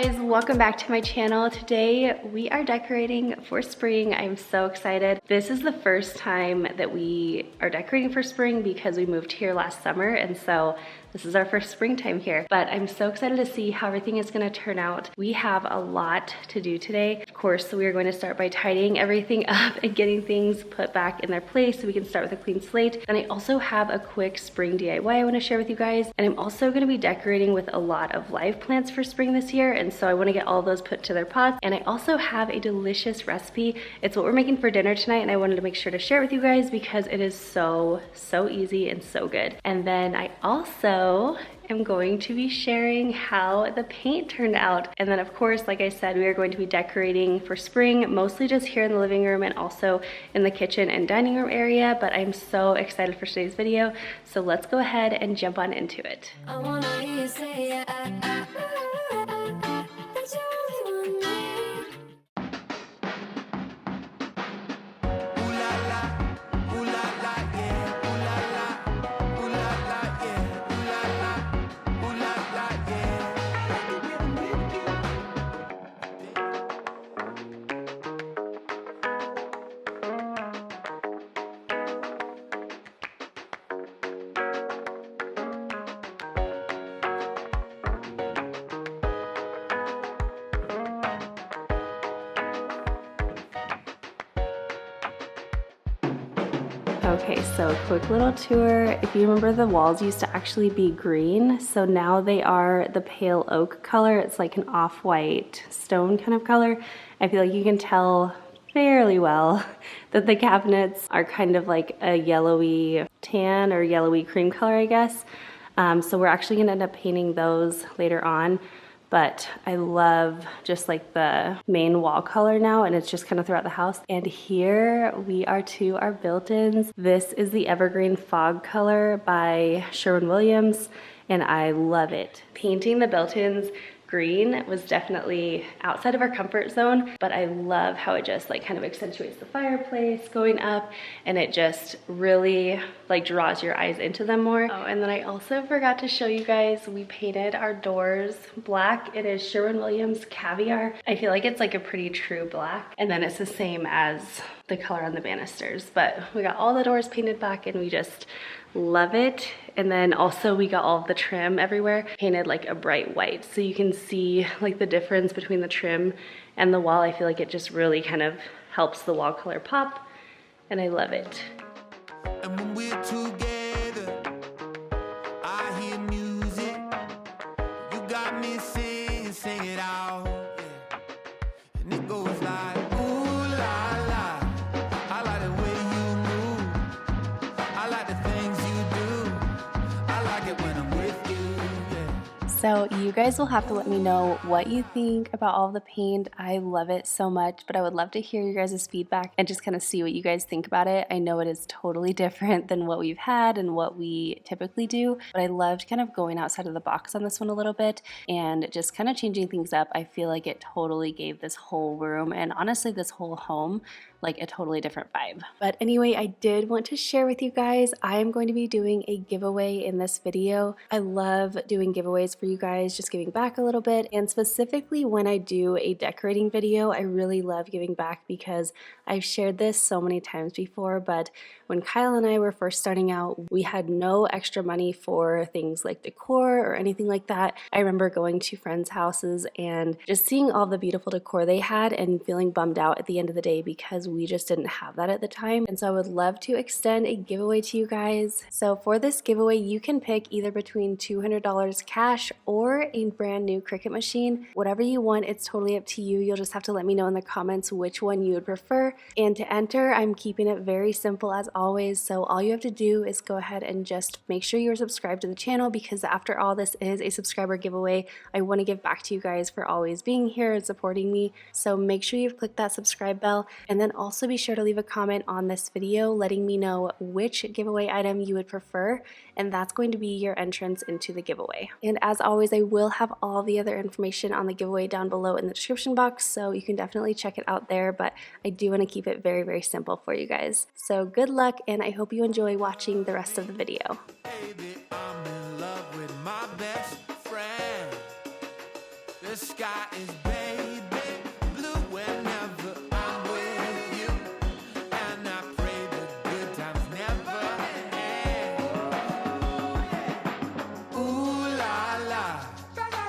guys, welcome back to my channel. Today we are decorating for spring. I'm so excited. This is the first time that we are decorating for spring because we moved here last summer, and so this is our first springtime here. But I'm so excited to see how everything is going to turn out. We have a lot to do today. Of course, we are going to start by tidying everything up and getting things put back in their place so we can start with a clean slate. And I also have a quick spring DIY I want to share with you guys. And I'm also going to be decorating with a lot of live plants for spring this year, and so I want to get all those put to their pots. And I also have a delicious recipe. It's what we're making for dinner tonight, and I wanted to make sure to share it with you guys because it is so easy and so good. And then I also am going to be sharing how the paint turned out. And then of course, like I said, we are going to be decorating for spring, mostly just here in the living room and also in the kitchen and dining room area. But I'm so excited for today's video, so let's go ahead and jump on into it. I wanna hear you say that you only want me. Okay, so a quick little tour. If you remember, the walls used to actually be green, so now they are the pale oak color. It's like an off-white stone kind of color. I feel like you can tell fairly well that the cabinets are kind of like a yellowy tan or yellowy cream color, I guess. So we're actually gonna end up painting those later on. But I love just like the main wall color now, and it's just kind of throughout the house. And here we are to our built-ins. This is the Evergreen Fog color by Sherwin-Williams, and I love it. Painting the built-ins green was definitely outside of our comfort zone, but I love how it just like kind of accentuates the fireplace going up, and it just really like draws your eyes into them more. Oh, and then I also forgot to show you guys, we painted our doors black. It is Sherwin-Williams Caviar. I feel like it's like a pretty true black, and then it's the same as the color on the banisters, but we got all the doors painted black and we just love it. And then also we got all of the trim everywhere painted like a bright white, so you can see like the difference between the trim and the wall. I feel like it just really kind of helps the wall color pop, and I love it. And when we're together, I hear music. You got me singing, sing it out. Yeah. And it goes like, ooh la la. I like the way you move. I like the things you do. I like it when I'm with you. Yeah. So you guys will have to let me know what you think about all the paint. I love it so much, but I would love to hear your guys' feedback and just kind of see what you guys think about it. I know it is totally different than what we've had and what we typically do, but I loved kind of going outside of the box on this one a little bit and just kind of changing things up. I feel like it totally gave this whole room, and honestly this whole home, like a totally different vibe. But anyway, I did want to share with you guys, I am going to be doing a giveaway in this video. I love doing giveaways for you guys, just giving back a little bit, and specifically when I do a decorating video, I really love giving back because I've shared this so many times before, but when Kyle and I were first starting out, we had no extra money for things like decor or anything like that. I remember going to friends' houses and just seeing all the beautiful decor they had and feeling bummed out at the end of the day because we just didn't have that at the time. And so I would love to extend a giveaway to you guys. So for this giveaway, you can pick either between $200 cash or a brand new Cricut machine. Whatever you want, it's totally up to you. You'll just have to let me know in the comments which one you would prefer. And to enter, I'm keeping it very simple as always. So all you have to do is go ahead and just make sure you're subscribed to the channel, because after all, this is a subscriber giveaway. I want to give back to you guys for always being here and supporting me. So make sure you've clicked that subscribe bell, and then also be sure to leave a comment on this video letting me know which giveaway item you would prefer, and that's going to be your entrance into the giveaway. And as always, I will have all the other information on the giveaway down below in the description box, so you can definitely check it out there, but I do want to keep it very simple for you guys. So good luck, and I hope you enjoy watching the rest of the video. Baby, I'm in love with my best friend. Yeah. The sky is baby blue whenever I'm with you, and I pray the good times never end. Ooh la la,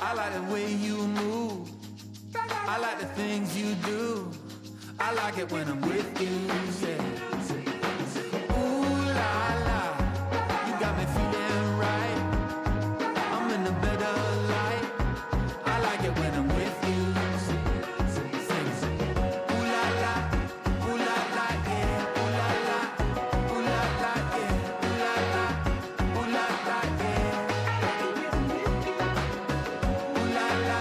I like the way you move, I like the things you do, I like it when I'm with you, yeah. Ooh la la, you got me feeling right, I'm in a better light, I like it when I'm with you. Sing it. Ooh la la, yeah, ooh la la, ooh la la, yeah, ooh la la, ooh la la, yeah. Ooh la la,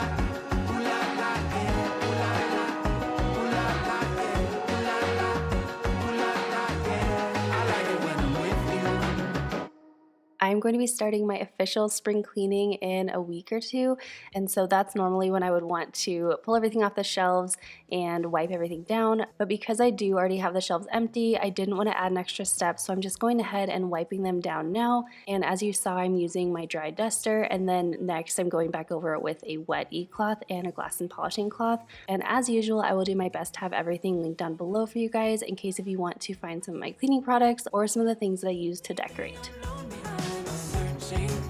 ooh la la, yeah, ooh la la, ooh la la, yeah, ooh la la, ooh la la, yeah. I like it when I'm with you. I'm going to be starting my official spring cleaning in a week or two, and so that's normally when I would want to pull everything off the shelves and wipe everything down. But because I do already have the shelves empty, I didn't want to add an extra step, so I'm just going ahead and wiping them down now. And as you saw, I'm using my dry duster, and then next I'm going back over it with a wet e-cloth and a glass and polishing cloth. And as usual, I will do my best to have everything linked down below for you guys in case if you want to find some of my cleaning products or some of the things that I use to decorate.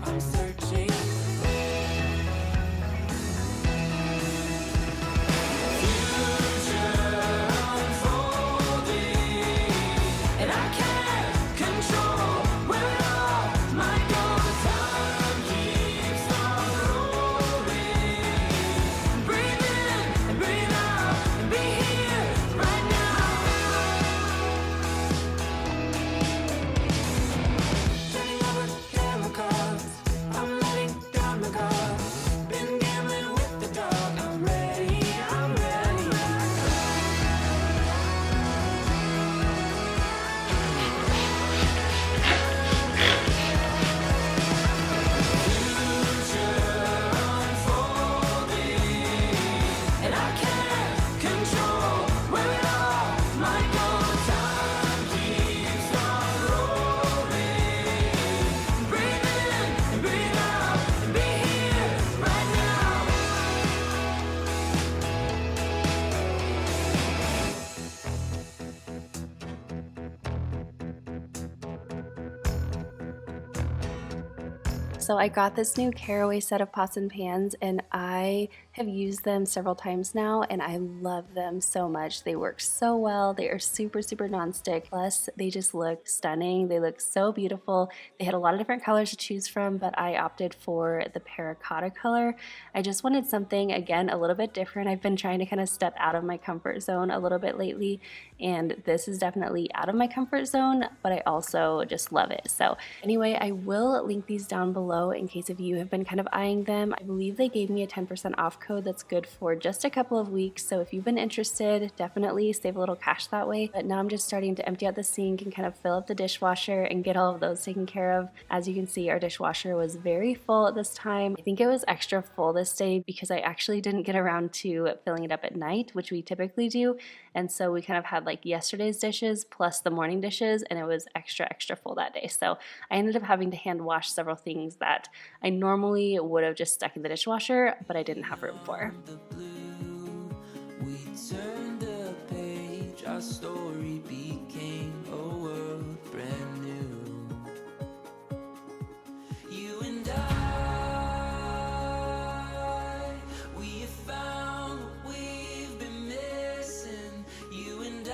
I'm searching. And I can't control where it all might go. Time keeps on rolling. Breathe in and breathe out and be here right now. Turning over camera cards, I'm letting down my guard. Been gambling with the dark. I'm ready, I'm ready. And I can't control where it all might go. Time keeps on rolling. Breathe in and breathe out and be here right now. So I got this new caraway set of pots and pans, and I have used them several times now, and I love them so much. They work so well. They are super, super nonstick. Plus, they just look stunning. They look so beautiful. They had a lot of different colors to choose from, but I opted for the terracotta color. I just wanted something, again, a little bit different. I've been trying to kind of step out of my comfort zone a little bit lately, and this is definitely out of my comfort zone, but I also just love it. So anyway, I will link these down below in case if you have been kind of eyeing them. I believe they gave me a 10% off code that's good for just a couple of weeks, so if you've been interested, definitely save a little cash that way. But now I'm just starting to empty out the sink and kind of fill up the dishwasher and get all of those taken care of. As you can see, our dishwasher was very full at this time. I think it was extra full this day because I actually didn't get around to filling it up at night, which we typically do, and so we kind of had like yesterday's dishes plus the morning dishes, and it was extra full that day. So I ended up having to hand wash several things that I normally would have just stuck in the dishwasher, but I didn't have room for. We turned the page, our story became a world brand new. You and I, we have found what we've been missing. You and I,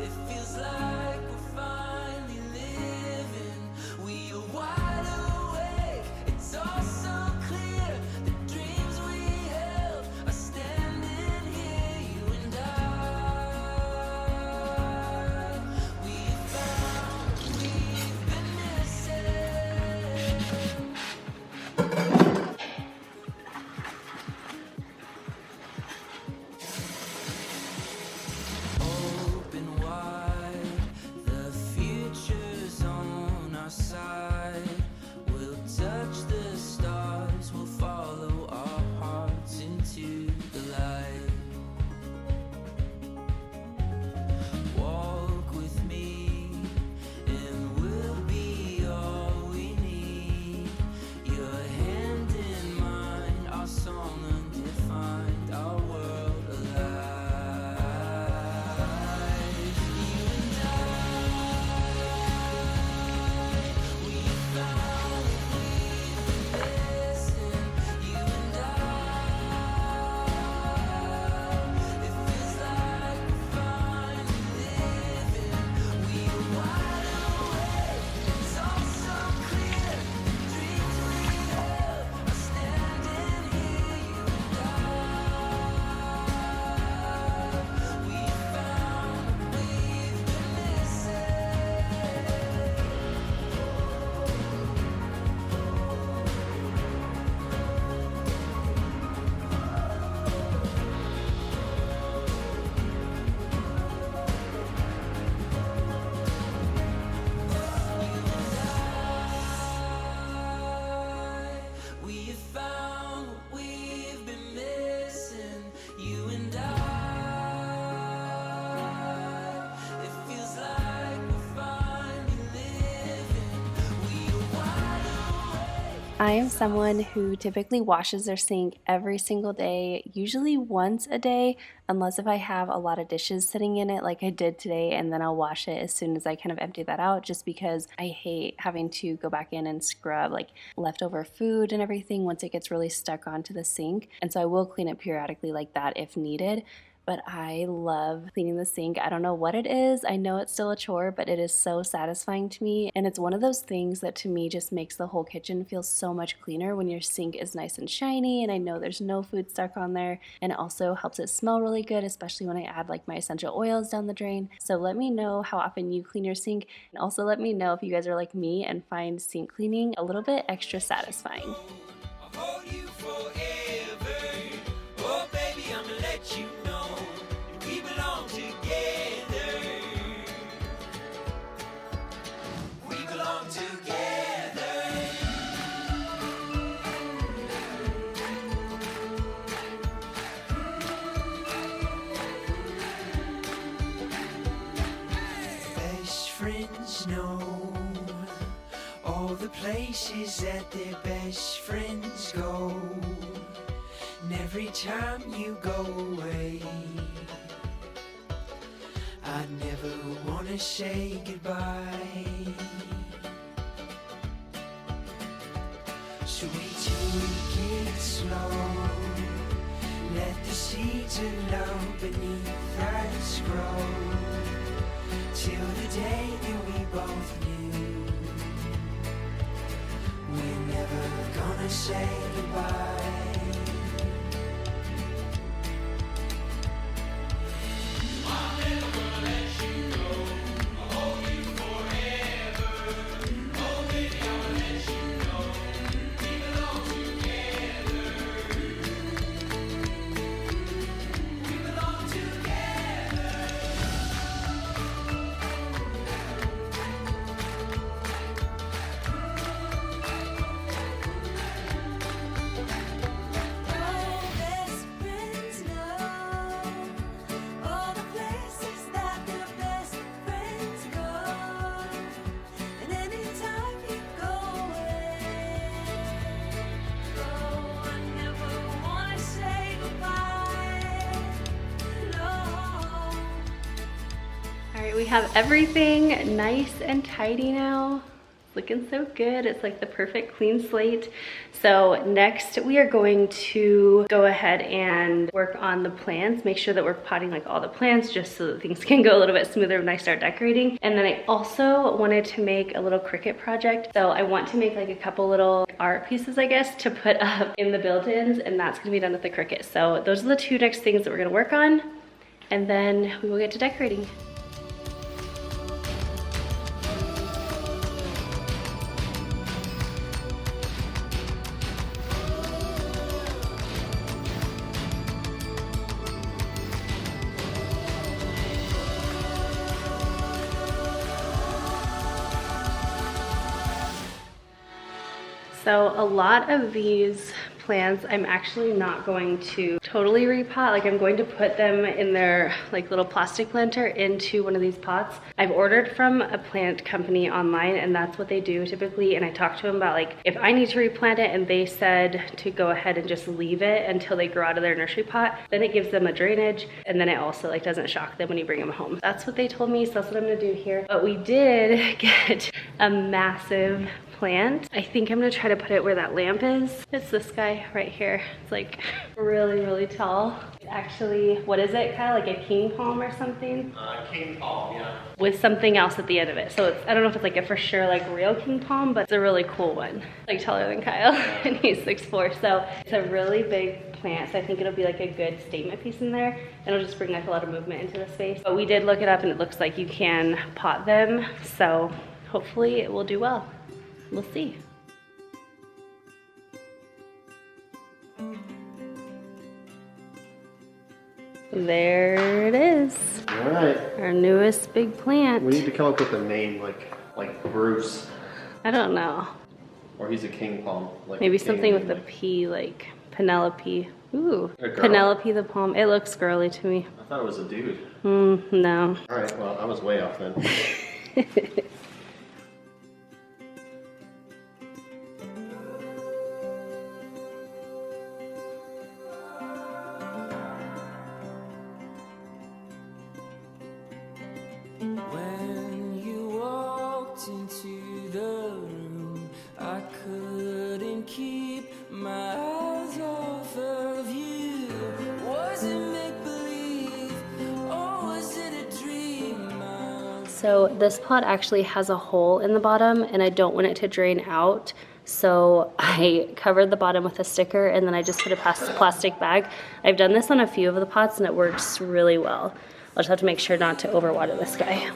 it feels like we're finally living. We are wide awake, it's all so clear. The dreams we held are standing here. You and I. I am someone who typically washes their sink every single day, usually once a day, unless if I have a lot of dishes sitting in it like I did today, and then I'll wash it as soon as I kind of empty that out, just because I hate having to go back in and scrub like leftover food and everything once it gets really stuck onto the sink. And so I will clean it periodically like that if needed. But I love cleaning the sink. I don't know what it is. I know it's still a chore, but it is so satisfying to me. And it's one of those things that to me just makes the whole kitchen feel so much cleaner when your sink is nice and shiny and I know there's no food stuck on there. And it also helps it smell really good, especially when I add like my essential oils down the drain. So let me know how often you clean your sink. And also let me know if you guys are like me and find sink cleaning a little bit extra satisfying. I'll hold you forever. Oh, baby, I'ma let you know we belong together. We belong together. Best friends know all the places that their best friends go. And every time you go away, I never wanna say goodbye. So we take it slow, let the seeds of love beneath us grow, till the day that we both knew we're never gonna say goodbye. We have everything nice and tidy now. Looking so good. It's like the perfect clean slate. So next we are going to go ahead and work on the plants, make sure that we're potting like all the plants just so that things can go a little bit smoother when I start decorating. And then I also wanted to make a little Cricut project. So I want to make like a couple little art pieces, I guess, to put up in the built-ins, and that's gonna be done with the Cricut. So those are the two next things that we're gonna work on, and then we will get to decorating. So a lot of these plants I'm actually not going to totally repot. Like I'm going to put them in their like little plastic planter into one of these pots. I've ordered from a plant company online, and that's what they do typically. And I talked to them about like if I need to replant it, and they said to go ahead and just leave it until they grow out of their nursery pot. Then it gives them a drainage, and then it also like doesn't shock them when you bring them home. That's what they told me, so that's what I'm gonna do here. But we did get a massive plant. I think I'm gonna try to put it where that lamp is. It's this guy right here. It's like really, really tall. Actually, what is it? Kind of like a king palm or something? King palm, yeah. With something else at the end of it. So it's, I don't know if it's like a for sure like real king palm, but it's a really cool one. Like taller than Kyle, and he's 6'4". So it's a really big plant. So I think it'll be like a good statement piece in there. And it'll just bring like a lot of movement into the space. But we did look it up, and it looks like you can pot them. So hopefully it will do well. We'll see. There it is. All right. Our newest big plant. We need to come up with a name like Bruce. I don't know. Or he's a king palm. Like Maybe king, something with a like, P, like Penelope. Ooh, A girl. Penelope the palm. It looks girly to me. I thought it was a dude. No. All right, well, I was way off then. So this pot actually has a hole in the bottom and I don't want it to drain out. So I covered the bottom with a sticker and then I just put a plastic bag. I've done this on a few of the pots and it works really well. I'll just have to make sure not to overwater this guy.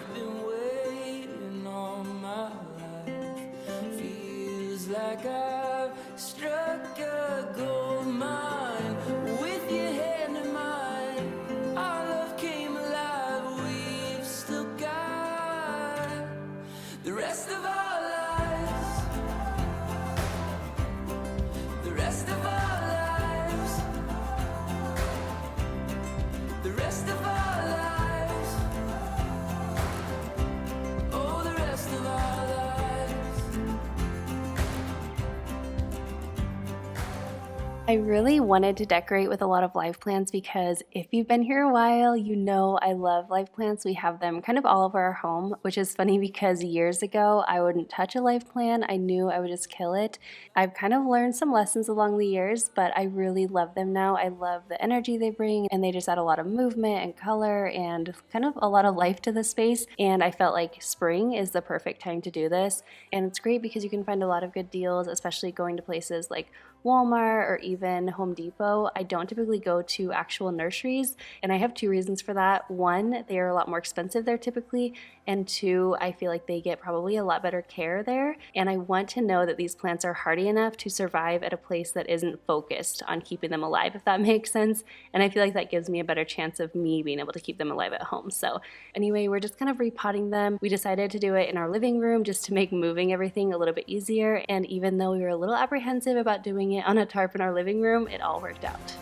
I really wanted to decorate with a lot of live plants because if you've been here a while, you know I love live plants. We have them kind of all over our home, which is funny because years ago I wouldn't touch a live plant. I knew I would just kill it. I've kind of learned some lessons along the years, but I really love them now. I love the energy they bring and they just add a lot of movement and color and kind of a lot of life to the space. And I felt like spring is the perfect time to do this. And it's great because you can find a lot of good deals, especially going to places like Walmart or even Home Depot. I don't typically go to actual nurseries, and I have two reasons for that. One, they are a lot more expensive there typically, and two, I feel like they get probably a lot better care there, and I want to know that these plants are hardy enough to survive at a place that isn't focused on keeping them alive, if that makes sense, and I feel like that gives me a better chance of me being able to keep them alive at home. So anyway, we're just kind of repotting them. We decided to do it in our living room just to make moving everything a little bit easier, and even though we were a little apprehensive about doing it on a tarp in our living room, it all worked out.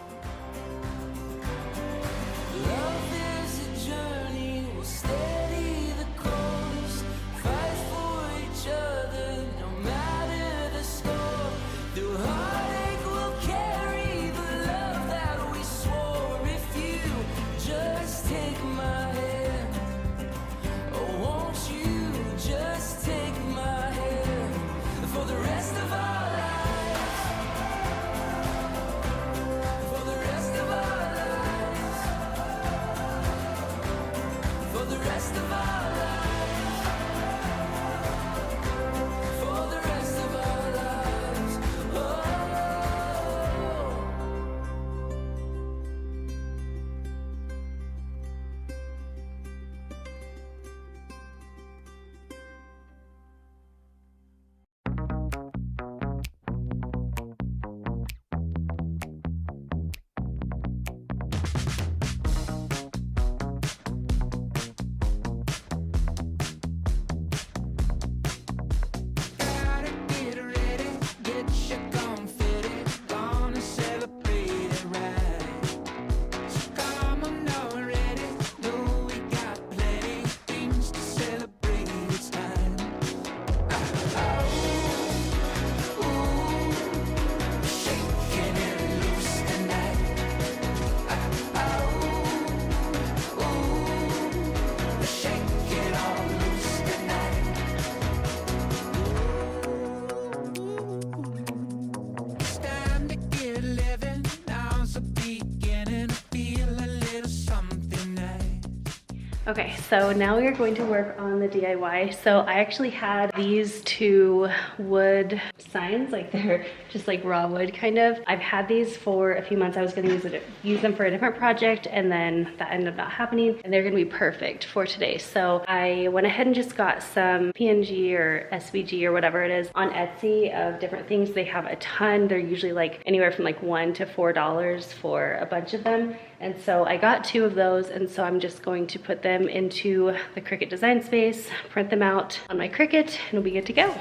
Okay, so now we are going to work on the DIY. So I actually had these two wood signs, like they're just like raw wood kind of. I've had these for a few months. I was gonna use them for a different project and then that ended up not happening and they're gonna be perfect for today. So I went ahead and just got some PNG or SVG or whatever it is on Etsy of different things. They have a ton. They're usually like anywhere from like $1 to $4 for a bunch of them. And so I got two of those, and so I'm just going to put them into the Cricut design space, print them out on my Cricut, and we'll be good to go.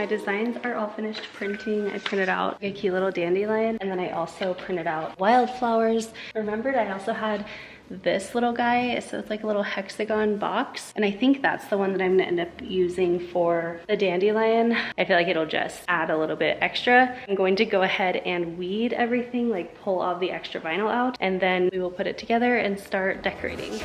designs are all finished printing. I printed out a cute little dandelion, and then I also printed out wildflowers. Remembered I also had this little guy, so it's like a little hexagon box, and I think that's the one that I'm gonna end up using for the dandelion. I feel like it'll just add a little bit extra. I'm going to go ahead and weed everything, like pull all the extra vinyl out, and then we will put it together and start decorating.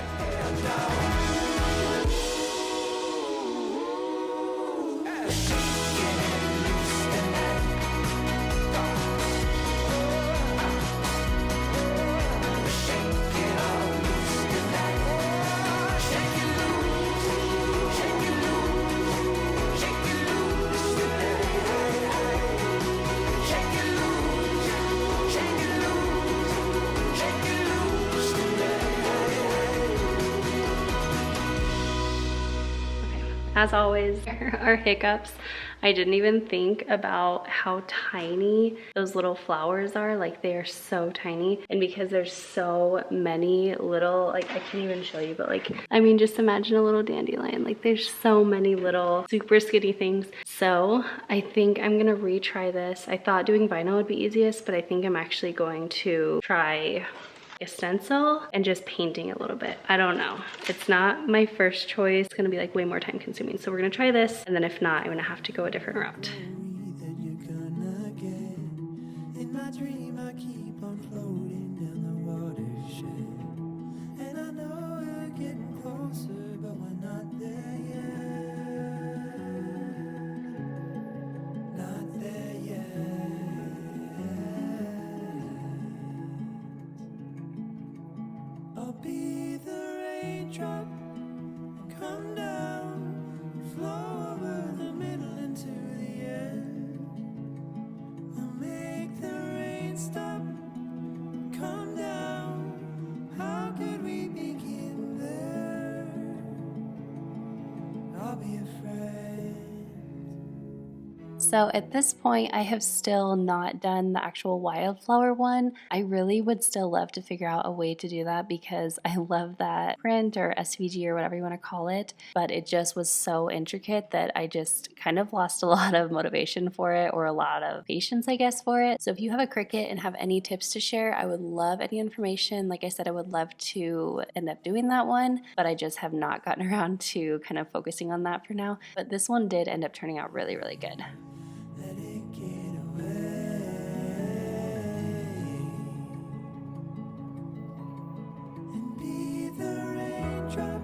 As always, our hiccups. I didn't even think about how tiny those little flowers are. Like, they are so tiny. And because there's so many little, like, I can't even show you, but like, I mean, just imagine a little dandelion. Like, there's so many little super skinny things. So I think I'm gonna retry this. I thought doing vinyl would be easiest, but I think I'm actually going to try a stencil and just painting a little bit. I don't know. It's not my first choice. It's gonna be like way more time consuming. So we're gonna try this, and then if not, I'm gonna have to go a different route. In my dream, I keep on floating down the watershed, and I know we're getting closer, but we're not there yet. Not there yet. I'll be the raindrop, come down, flow over the middle into the end. We'll make the rain stop, come down. How could we begin there? I'll be a friend. So at this point, I have still not done the actual wildflower one. I really would still love to figure out a way to do that because I love that print or SVG or whatever you want to call it, but it just was so intricate that I just kind of lost a lot of motivation for it, or a lot of patience, I guess, for it. So if you have a Cricut and have any tips to share, I would love any information. Like I said, I would love to end up doing that one, but I just have not gotten around to kind of focusing on that for now. But this one did end up turning out really, really good. Let it get away. And be the raindrop,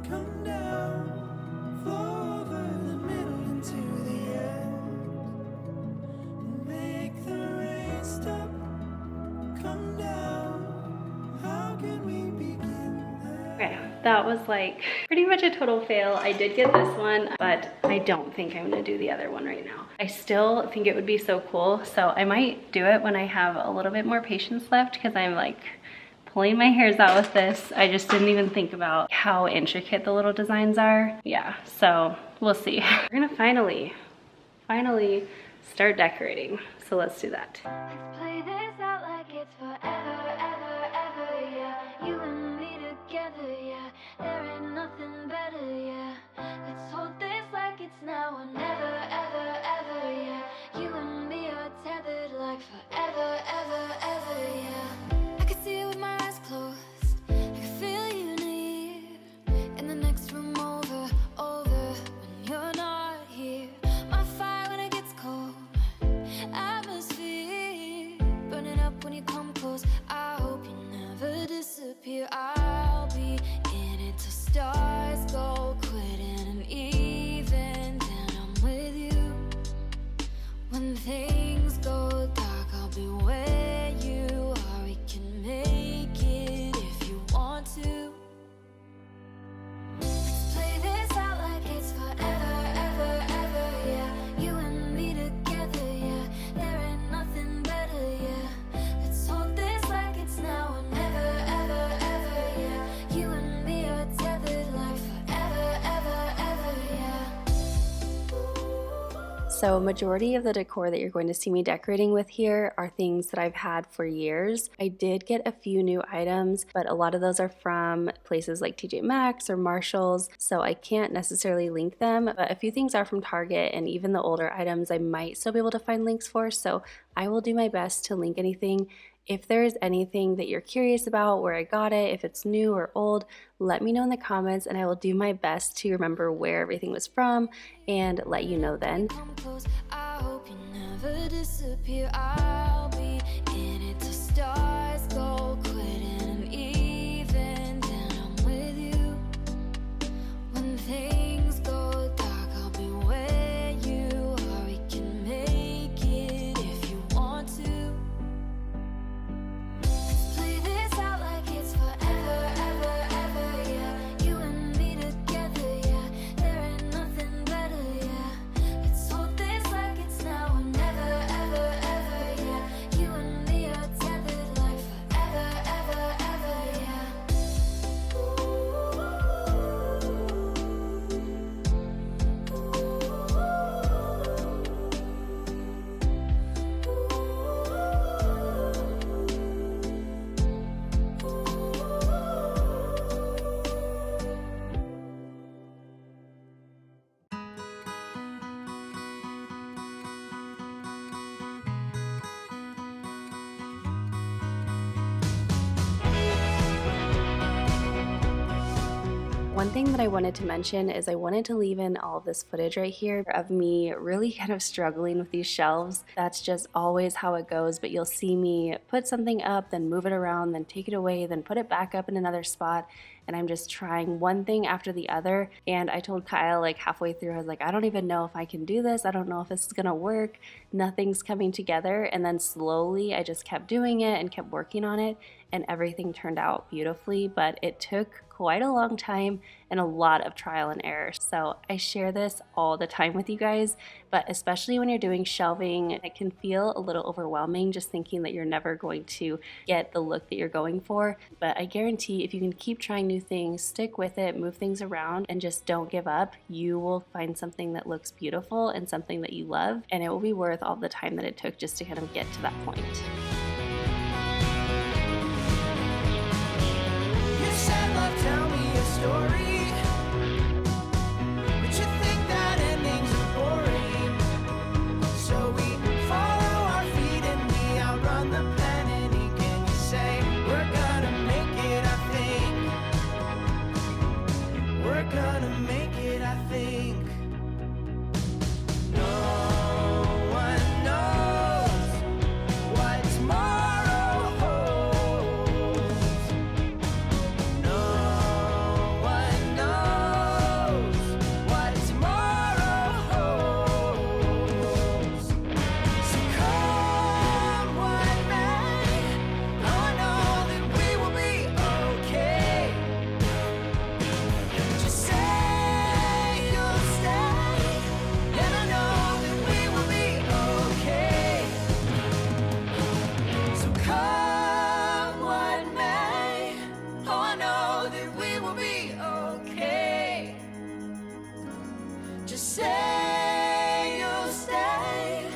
come down, flow over the middle into the end. Make the rain stop, come down. How can we begin there? Okay, that was like pretty much a total fail. I did get this one, but I don't think I'm gonna do the other one right now. I still think it would be so cool, so I might do it when I have a little bit more patience left, because I'm like pulling my hairs out with this. I just didn't even think about how intricate the little designs are. Yeah, so we'll see. We're gonna finally start decorating, so let's do that. Let's play this out like it's forever, ever, ever, yeah. You and me together, yeah. There ain't nothing better, yeah. Let's hold this like it's now or never, ever, ever, yeah. You and me are tethered like forever, ever, ever, yeah. I can see it with my eyes closed. I can feel you near. In the next room over, when you're not here. My fire when it gets cold. Atmosphere burning So majority of the decor that you're going to see me decorating with here are things that I've had for years. I did get a few new items, but a lot of those are from places like tjmaxx or Marshalls, so I can't necessarily link them, but a few things are from Target, and even the older items I might still be able to find links for, so I will do my best to link anything. If there's anything that you're curious about, where I got it, if it's new or old, let me know in the comments and I will do my best to remember where everything was from and let you know then. Come close, I hope you never disappear. I'll be in it till stars go quitting and even then I'm with you. When things go dark, I'll be where you are. We can make it if you want to. Let's play this out like it's forever, ever, ever, yeah. You and me together, yeah. There ain't nothing better, yeah. Let's hold this like it's now or never, ever, ever, yeah. You and me are tethered like forever, ever, ever, yeah. One thing that I wanted to mention is I wanted to leave in all of this footage right here of me really kind of struggling with these shelves. That's just always how it goes, but you'll see me put something up, then move it around, then take it away, then put it back up in another spot, and I'm just trying one thing after the other. And I told Kyle like halfway through, I was like, I don't even know if I can do this. I don't know if this is gonna work. Nothing's coming together. And then slowly I just kept doing it and kept working on it, and everything turned out beautifully, but it took quite a long time and a lot of trial and error. So I share this all the time with you guys, but especially when you're doing shelving, it can feel a little overwhelming just thinking that you're never going to get the look that you're going for. But I guarantee if you can keep trying new things, stick with it, move things around, and just don't give up, you will find something that looks beautiful and something that you love, and it will be worth all the time that it took just to kind of get to that point. Tell me a story. But you think that endings are boring. So we follow our feet and we outrun the panic. And you say, we're gonna make it, I think. We're gonna make it, I think. No one knows what tomorrow holds. Just say you'll stay,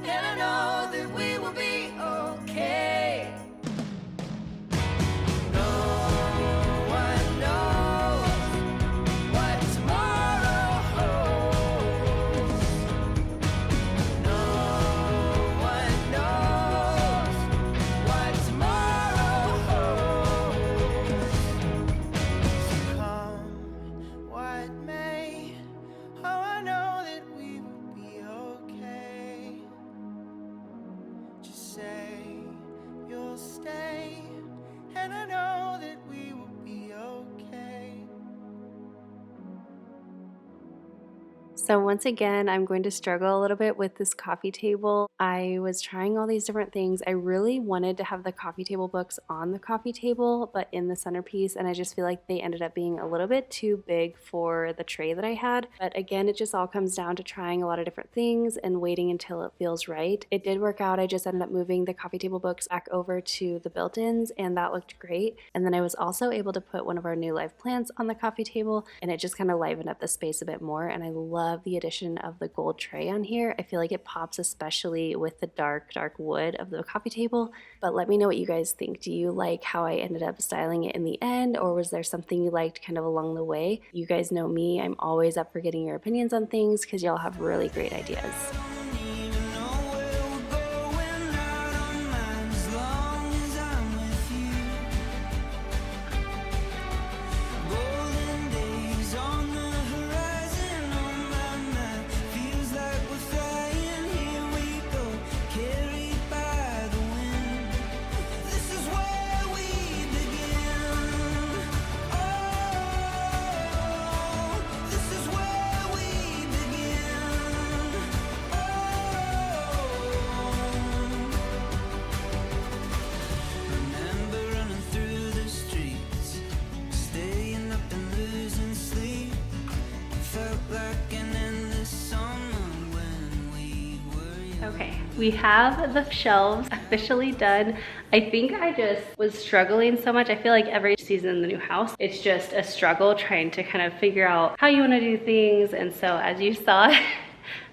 and I know that we will be okay. No one knows what tomorrow holds. No one knows what tomorrow holds. So come what may. Oh, I know that we will be okay. Just say you'll stay, and I know that we will be okay. So once again, I'm going to struggle a little bit with this coffee table. I was trying all these different things. I really wanted to have the coffee table books on the coffee table, but in the centerpiece, and I just feel like they ended up being a little bit too big for the tray that I had. But again, it just all comes down to trying a lot of different things and waiting until it feels right. It did work out. I just ended up moving the coffee table books back over to the built-ins, and that looked great. And then I was also able to put one of our new live plants on the coffee table, and it just kind of livened up the space a bit more, and I love love the addition of the gold tray on here. I feel like it pops, especially with the dark wood of the coffee table. But let me know what you guys think. Do you like how I ended up styling it in the end, or was there something you liked kind of along the way? You guys know me, I'm always up for getting your opinions on things because y'all have really great ideas. Okay, we have the shelves officially done. I think I just was struggling so much. I feel like every season in the new house, it's just a struggle trying to kind of figure out how you want to do things. And so as you saw,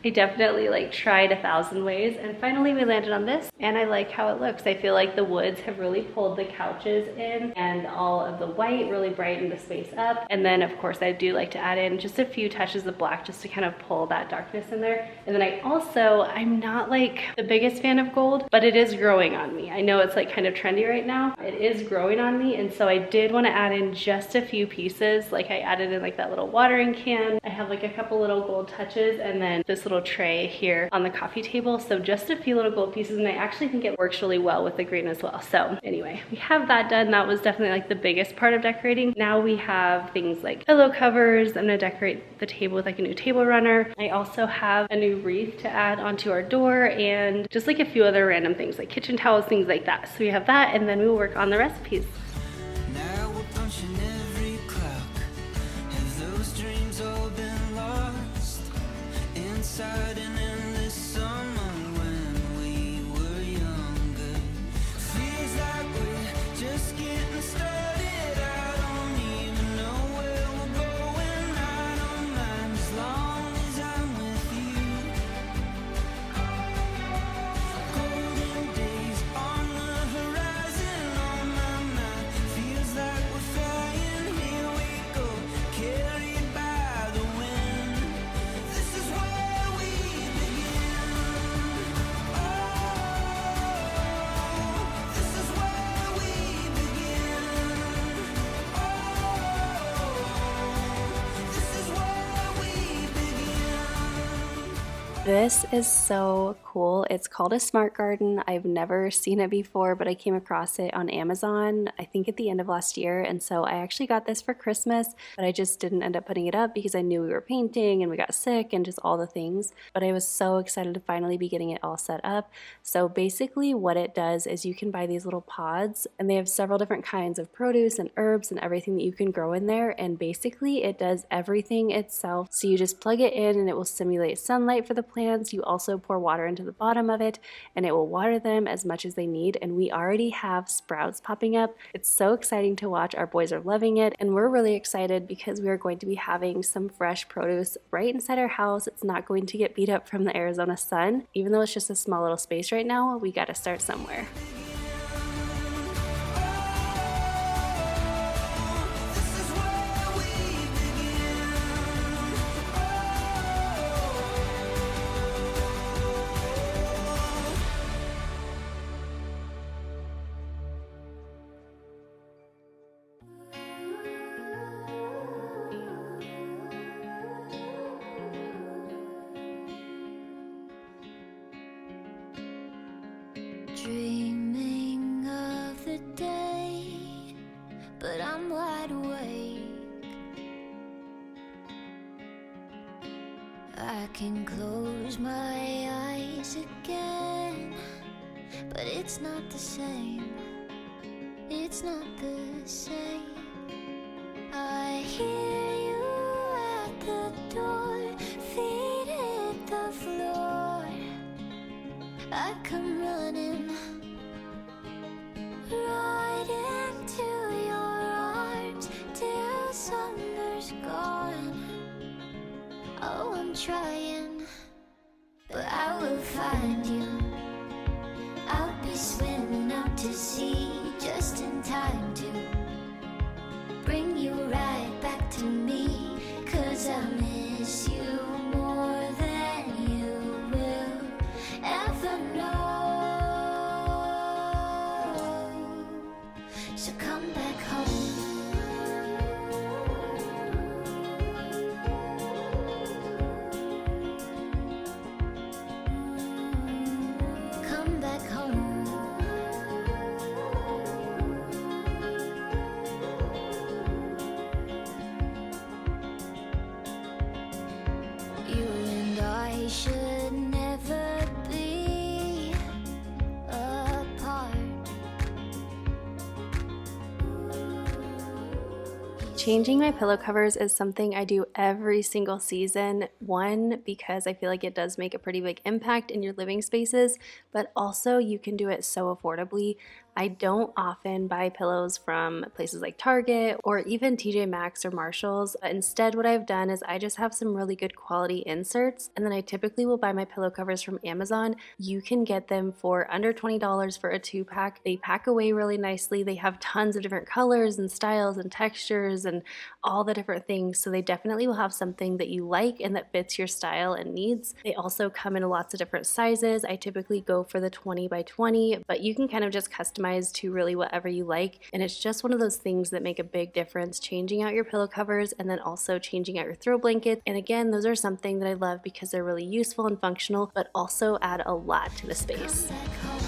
I definitely like tried 1,000 ways, and finally we landed on this, and I like how it looks. I feel like the woods have really pulled the couches in, and all of the white really brightened the space up. And then of course I do like to add in just a few touches of black just to kind of pull that darkness in there. And then I'm not like the biggest fan of gold, but it is growing on me. I know it's like kind of trendy right now. It is growing on me, and so I did want to add in just a few pieces. Like I added in like that little watering can. I have like a couple little gold touches, and then this little tray here on the coffee table. So just a few little gold pieces, and I actually think it works really well with the green as well. So anyway, we have that done. That was definitely like the biggest part of decorating. Now we have things like pillow covers. I'm gonna decorate the table with like a new table runner. I also have a new wreath to add onto our door, and just like a few other random things like kitchen towels, things like that. So we have that, and then we will work on the recipes. Now we're punching every clock. Have those dreams all been lost inside an endless summer when we were younger? Feels like we're just getting started. I don't even know where we're going. I don't mind as long as I'm with you. Golden days on the horizon, on my mind. Feels like we're flying. Here we go, carried by the wind. This is where we begin. Oh, this is where we begin. Oh, this is where we begin. This is so cool. It's called a smart garden. I've never seen it before, but I came across it on Amazon, I think at the end of last year. And so I actually got this for Christmas, but I just didn't end up putting it up because I knew we were painting and we got sick and just all the things. But I was so excited to finally be getting it all set up. So basically what it does is you can buy these little pods, and they have several different kinds of produce and herbs and everything that you can grow in there. And basically it does everything itself. So you just plug it in and it will simulate sunlight for the plants. You also pour water into the bottom of it, and it will water them as much as they need. And we already have sprouts popping up. It's so exciting to watch. Our boys are loving it, and we're really excited because we are going to be having some fresh produce right inside our house. It's not going to get beat up from the Arizona sun. Even though it's just a small little space right now, we got to start somewhere. This is where we begin. Dreaming of the day, but I'm wide awake. I can close my eyes again, but it's not the same. It's not the same. I hear you at the door, feet hit the floor. I come running right into your arms till summer's gone. Oh, I'm trying, but I will find you. I'll be swimming out to sea just in time to bring you right back to me. 'Cause I miss you more than you will ever know. So come back home. Come back home. You and I should never be apart. Changing my pillow covers is something I do every single season. One, because I feel like it does make a pretty big impact in your living spaces, but also you can do it so affordably. I don't often buy pillows from places like Target or even tjmaxx or Marshalls. Instead, what I've done is I just have some really good quality inserts, and then I typically will buy my pillow covers from Amazon. You can get them for under $20 for a 2-pack. They pack away really nicely. They have tons of different colors and styles and textures and all the different things, so they definitely will have something that you like and that fits your style and needs. They also come in lots of different sizes. I typically go for the 20 by 20, but you can kind of just customize to really whatever you like, and it's just one of those things that make a big difference, changing out your pillow covers and then also changing out your throw blankets. And again, those are something that I love because they're really useful and functional, but also add a lot to the space. Come back home.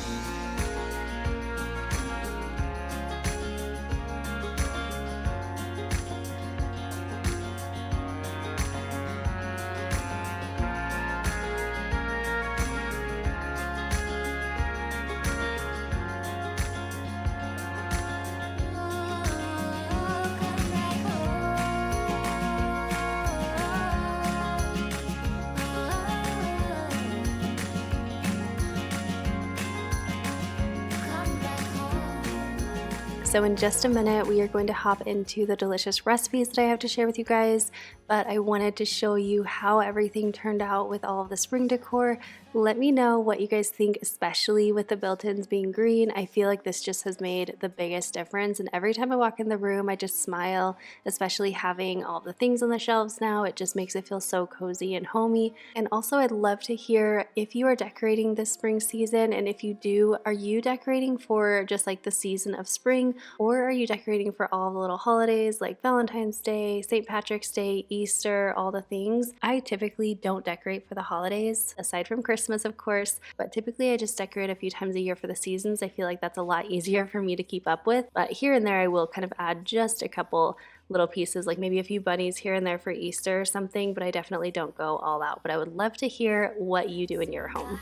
So in just a minute, we are going to hop into the delicious recipes that I have to share with you guys, but I wanted to show you how everything turned out with all of the spring decor. Let me know what you guys think, especially with the built-ins being green. I feel like this just has made the biggest difference, and every time I walk in the room, I just smile, especially having all the things on the shelves now. It just makes it feel so cozy and homey. And also, I'd love to hear if you are decorating this spring season, and if you do, are you decorating for just like the season of spring, or are you decorating for all the little holidays like Valentine's Day, St. Patrick's Day, Easter, all the things? I typically don't decorate for the holidays, aside from Christmas, of course, but typically I just decorate a few times a year for the seasons. I feel like that's a lot easier for me to keep up with, but here and there I will kind of add just a couple little pieces, like maybe a few bunnies here and there for Easter or something, but I definitely don't go all out. But I would love to hear what you do in your home.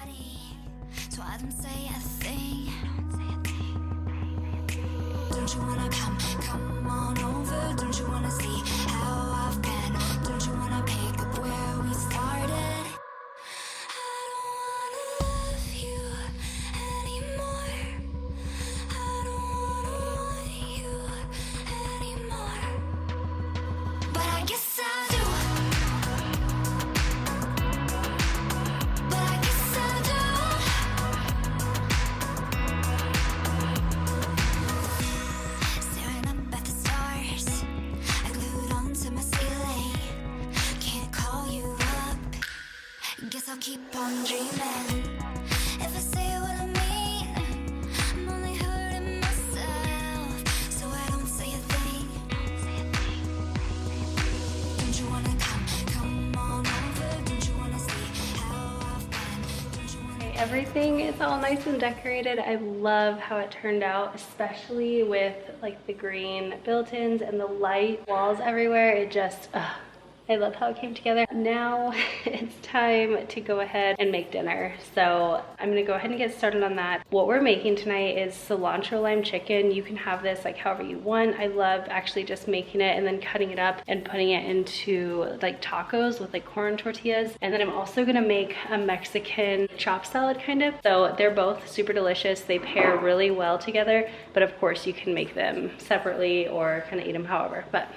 So I don't say a thing. Don't you wanna come on over? Don't you wanna see how I've been? Don't you wanna pick up where we started? I don't wanna love you anymore. I don't wanna want you anymore. But I guess I do. But I guess I do. Staring up at the stars, I glued onto my ceiling. Can't call you up. Guess I'll keep on dreaming. If I say what I mean, I'm only hurting myself. So I don't say a thing. Don't you wanna come on over? Don't you wanna see how I've been? Don't you wanna Everything is all nice and decorated. I love how it turned out, especially with like the green built-ins and the light walls everywhere. It just, I love how it came together. Now it's time to go ahead and make dinner. So I'm gonna go ahead and get started on that. What we're making tonight is cilantro lime chicken. You can have this like however you want. I love actually just making it and then cutting it up and putting it into like tacos with like corn tortillas. And then I'm also gonna make a Mexican chop salad kind of. So they're both super delicious. They pair really well together, but of course you can make them separately or kind of eat them however. But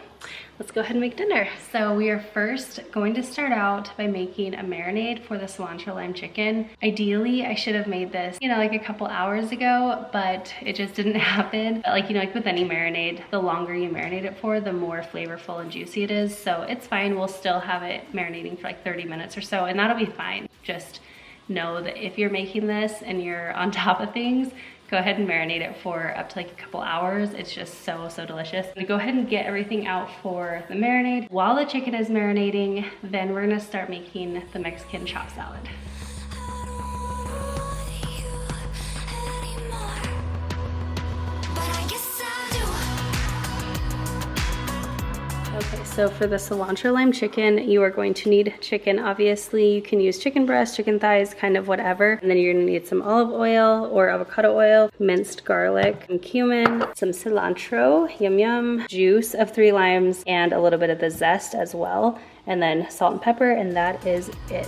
let's go ahead and make dinner. So we are first going to start out by making a marinade for the cilantro lime chicken. Ideally, I should have made this, you know, like a couple hours ago, but it just didn't happen. But like, you know, like with any marinade, the longer you marinate it for, the more flavorful and juicy it is. So it's fine. We'll still have it marinating for like 30 minutes or so, and that'll be fine. Just know that if you're making this and you're on top of things, go ahead and marinate it for up to like a couple hours. It's just so delicious. I'm gonna go ahead and get everything out for the marinade. While the chicken is marinating, then we're gonna start making the Mexican chop salad. Okay, so for the cilantro lime chicken, you are going to need chicken. Obviously, you can use chicken breast, chicken thighs, kind of whatever. And then you're gonna need some olive oil or avocado oil, minced garlic, some cumin, some cilantro, yum yum, juice of 3 limes, and a little bit of the zest as well. And then salt and pepper, and that is it.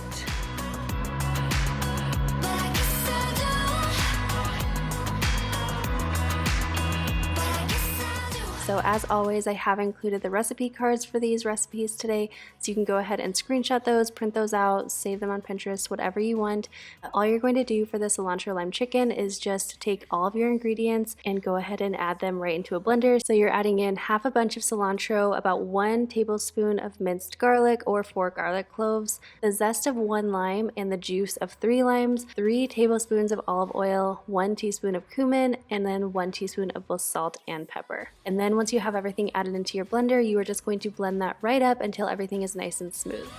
So as always, I have included the recipe cards for these recipes today, so you can go ahead and screenshot those, print those out, save them on Pinterest, whatever you want. All you're going to do for the cilantro lime chicken is just take all of your ingredients and go ahead and add them right into a blender. So you're adding in half a bunch of cilantro, about 1 tablespoon of minced garlic or 4 garlic cloves, the zest of 1 lime and the juice of 3 limes, 3 tablespoons of olive oil, 1 teaspoon of cumin, and then 1 teaspoon of both salt and pepper. And then once you have everything added into your blender, you are just going to blend that right up until everything is nice and smooth.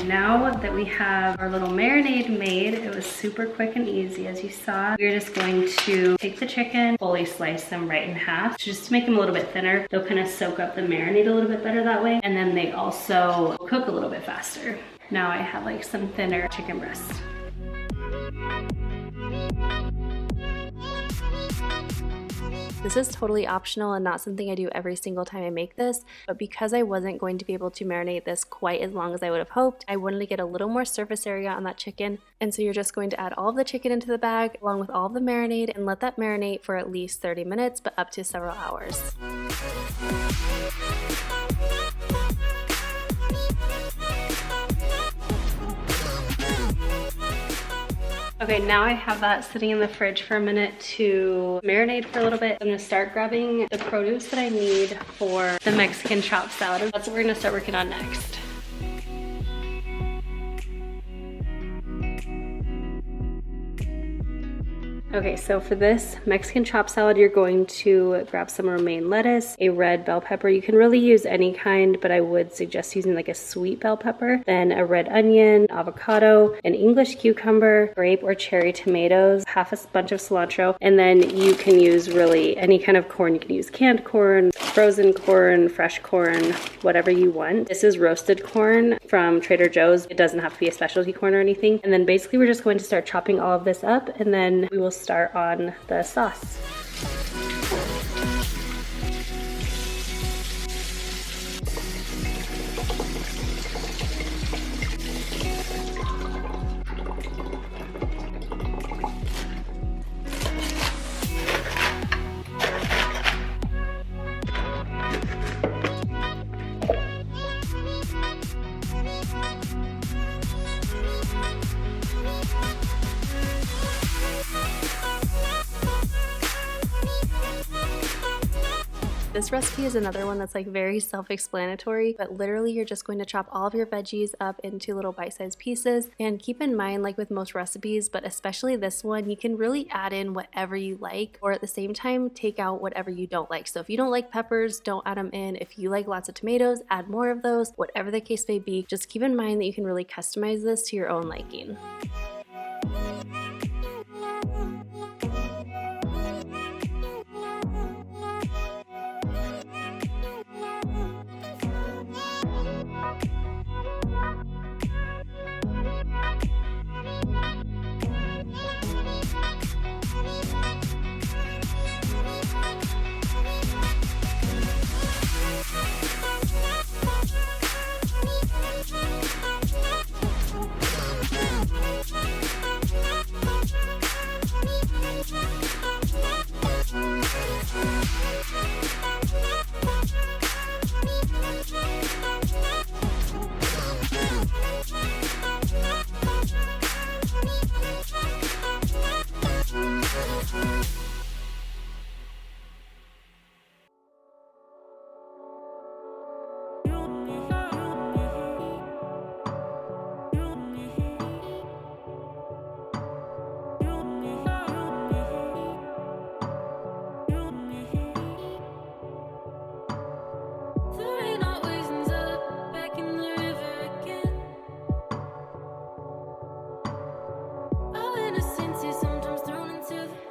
Now that we have our little marinade made, it was super quick and easy as you saw. We're just going to take the chicken, fully slice them right in half, just to make them a little bit thinner. They'll kind of soak up the marinade a little bit better that way, and then they also cook a little bit faster. Now I have like some thinner chicken breasts. This is totally optional and not something I do every single time I make this, but because I wasn't going to be able to marinate this quite as long as I would have hoped, I wanted to get a little more surface area on that chicken. And so you're just going to add all of the chicken into the bag along with all of the marinade and let that marinate for at least 30 minutes, but up to several hours. Okay, now I have that sitting in the fridge for a minute to marinate for a little bit. I'm gonna start grabbing the produce that I need for the Mexican chop salad. That's what we're gonna start working on next. Okay, so for this Mexican chop salad, you're going to grab some romaine lettuce, a red bell pepper. You can really use any kind, but I would suggest using like a sweet bell pepper. Then a red onion, avocado, an English cucumber, grape or cherry tomatoes, half a bunch of cilantro, and then you can use really any kind of corn. You can use canned corn, frozen corn, fresh corn, whatever you want. This is roasted corn from Trader Joe's. It doesn't have to be a specialty corn or anything. And then basically we're just going to start chopping all of this up, and then we will start on the sauce. This recipe is another one that's like very self-explanatory, but literally you're just going to chop all of your veggies up into little bite-sized pieces. And keep in mind, like with most recipes, but especially this one, you can really add in whatever you like, or at the same time take out whatever you don't like. So if you don't like peppers, don't add them in. If you like lots of tomatoes, add more of those. Whatever the case may be, just keep in mind that you can really customize this to your own liking.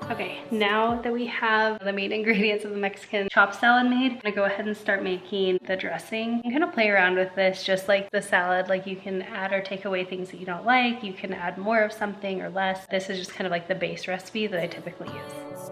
Okay, now that we have the main ingredients of the Mexican chopped salad made, I'm gonna go ahead and start making the dressing. You can kind of play around with this just like the salad. Like you can add or take away things that you don't like. You can add more of something or less. This is just kind of like the base recipe that I typically use.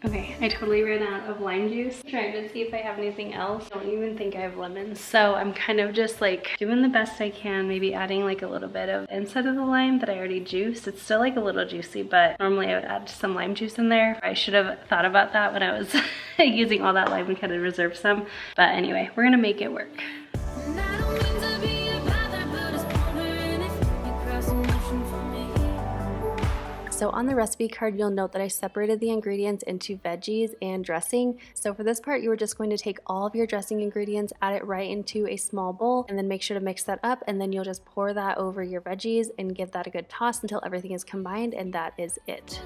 Okay, I totally ran out of lime juice. I'm trying to see if I have anything else. I don't even think I have lemons. So I'm kind of just like doing the best I can, maybe adding like a little bit of inside of the lime that I already juiced. It's still like a little juicy, but normally I would add some lime juice in there. I should have thought about that when I was using all that lime and kind of reserve some. But anyway, we're gonna make it work. So on the recipe card, you'll note that I separated the ingredients into veggies and dressing. So for this part, you are just going to take all of your dressing ingredients, add it right into a small bowl, and then make sure to mix that up. And then you'll just pour that over your veggies and give that a good toss until everything is combined, and that is it.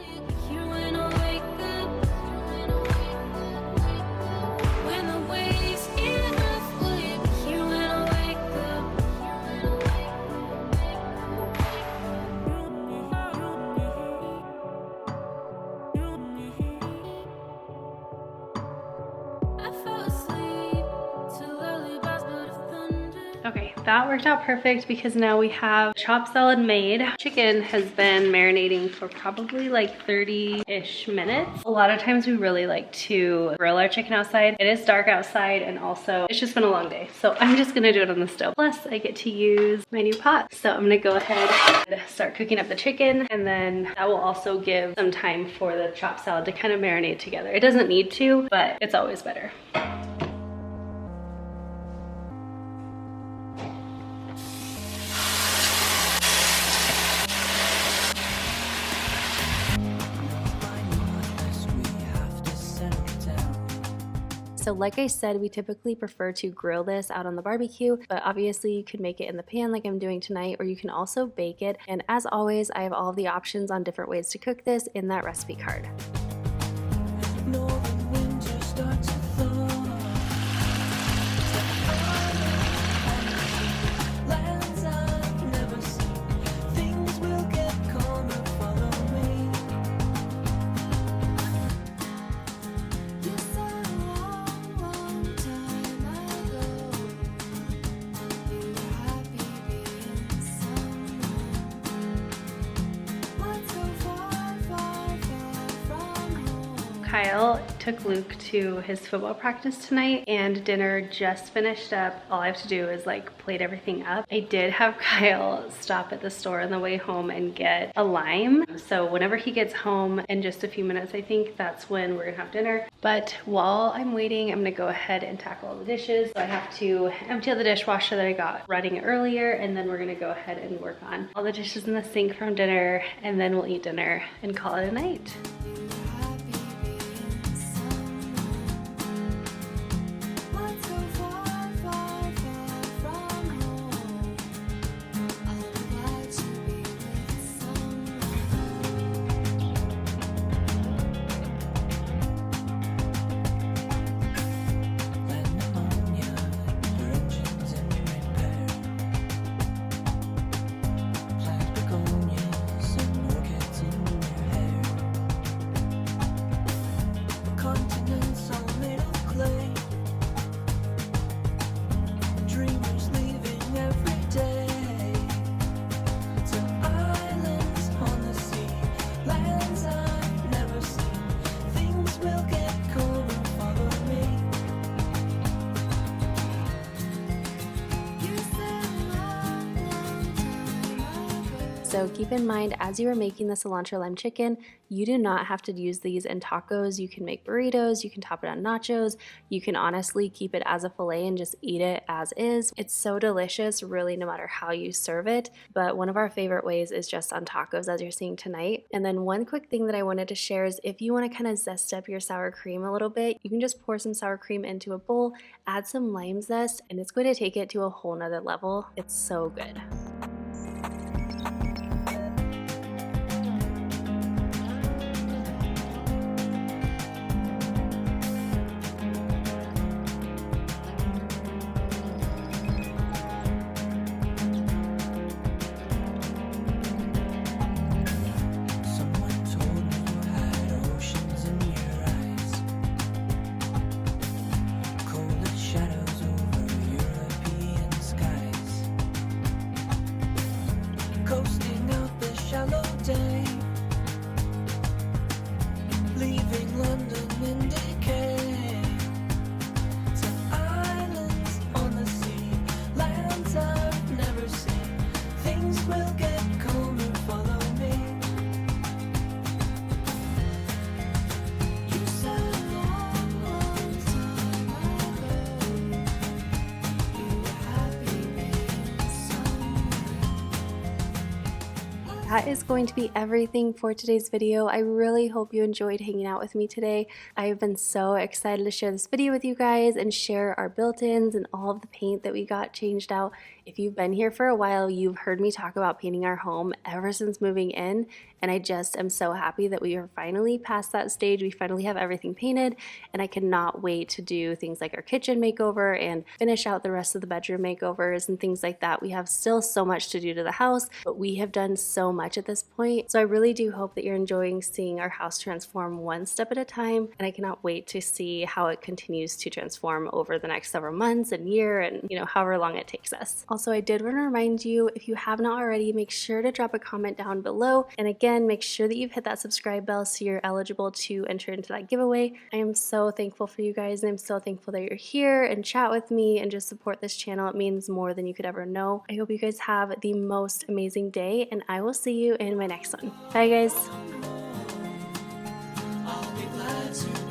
Okay, that worked out perfect because now we have chopped salad made. Chicken has been marinating for probably like 30-ish minutes. A lot of times we really like to grill our chicken outside. It is dark outside and also it's just been a long day. So I'm just gonna do it on the stove. Plus I get to use my new pot. So I'm gonna go ahead and start cooking up the chicken, and then that will also give some time for the chopped salad to kind of marinate together. It doesn't need to, but it's always better. So like I said, we typically prefer to grill this out on the barbecue, but obviously you could make it in the pan like I'm doing tonight, or you can also bake it. And as always, I have all of the options on different ways to cook this in that recipe card. Kyle took Luke to his football practice tonight, and dinner just finished up. All I have to do is like plate everything up. I did have Kyle stop at the store on the way home and get a lime. So whenever he gets home in just a few minutes, I think that's when we're gonna have dinner. But while I'm waiting, I'm gonna go ahead and tackle all the dishes. So I have to empty out the dishwasher that I got running earlier, and then we're gonna go ahead and work on all the dishes in the sink from dinner, and then we'll eat dinner and call it a night. So keep in mind, as you are making the cilantro lime chicken, you do not have to use these in tacos. You can make burritos, you can top it on nachos, you can honestly keep it as a filet and just eat it as is. It's so delicious, really, no matter how you serve it. But one of our favorite ways is just on tacos, as you're seeing tonight. And then one quick thing that I wanted to share is if you want to kind of zest up your sour cream a little bit, you can just pour some sour cream into a bowl, add some lime zest, and it's going to take it to a whole nother level. It's so good. that is going to be everything for today's video. I really hope you enjoyed hanging out with me today. I've been so excited to share this video with you guys and share our built-ins and all of the paint that we got changed out. If you've been here for a while, you've heard me talk about painting our home ever since moving in, and I just am so happy that we are finally past that stage. We finally have everything painted, and I cannot wait to do things like our kitchen makeover and finish out the rest of the bedroom makeovers and things like that. We have still so much to do to the house, but we have done so much at this point. So I really do hope that you're enjoying seeing our house transform one step at a time, and I cannot wait to see how it continues to transform over the next several months and year and, you know, however long it takes us. Also, I did want to remind you, if you have not already, make sure to drop a comment down below. And again, make sure that you've hit that subscribe bell so you're eligible to enter into that giveaway. I am so thankful for you guys, and I'm so thankful that you're here and chat with me and just support this channel. It means more than you could ever know. I hope you guys have the most amazing day, and I will see you in my next one. Bye, guys. I'll be glad to